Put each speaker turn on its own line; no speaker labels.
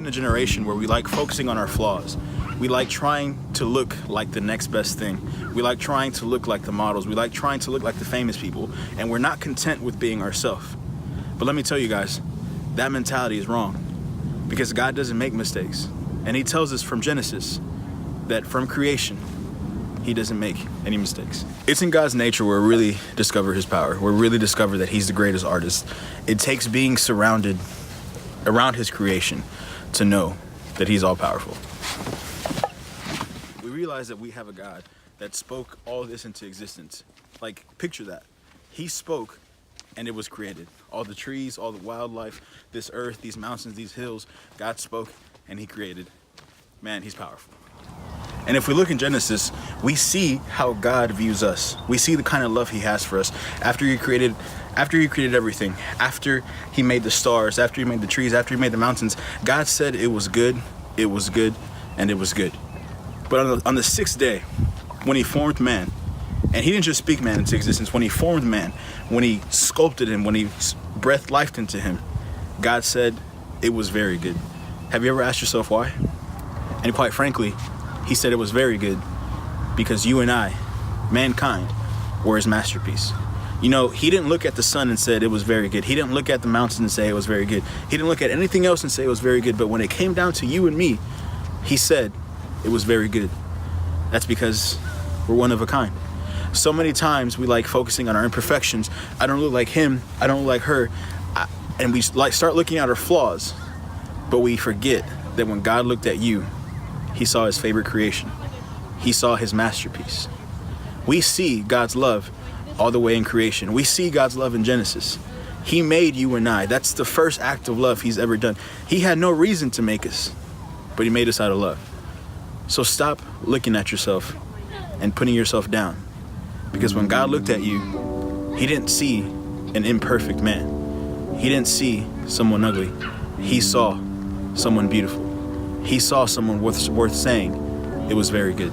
in a generation where we like focusing on our flaws. We like trying to look like the next best thing. We like trying to look like the models. We like trying to look like the famous people. And we're not content with being ourselves. But let me tell you guys, that mentality is wrong. Because God doesn't make mistakes. And he tells us from Genesis that from creation, he doesn't make any mistakes. It's in God's nature where we really discover his power. Where we really discover that he's the greatest artist. It takes being surrounded around his creation to know that he's all powerful. We realize that we have a God that spoke all this into existence. Like, picture that. He spoke and it was created. All the trees, all the wildlife, this earth, these mountains, these hills, God spoke and he created. Man, he's powerful. And if we look in Genesis, we see how God views us. We see the kind of love he has for us. After he created everything, after he made the stars, after he made the trees, after he made the mountains, God said it was good, and it was good. But on the sixth day, when he formed man, and he didn't just speak man into existence, when he formed man, when he sculpted him, when he breathed life into him, God said it was very good. Have you ever asked yourself why? And quite frankly, he said it was very good because you and I, mankind, were his masterpiece. You know, he didn't look at the sun and said it was very good. He didn't look at the mountains and say it was very good. He didn't look at anything else and say it was very good. But when it came down to you and me, he said it was very good. That's because we're one of a kind. So many times we like focusing on our imperfections. I don't look like him. I don't look like her. And we start looking at our flaws. But we forget that when God looked at you, he saw his favorite creation. He saw his masterpiece. We see God's love all the way in creation. We see God's love in Genesis. He made you and I. That's the first act of love he's ever done. He had no reason to make us, but he made us out of love. So stop looking at yourself and putting yourself down. Because when God looked at you, he didn't see an imperfect man. He didn't see someone ugly. He saw someone beautiful. He saw someone worth saying it was very good.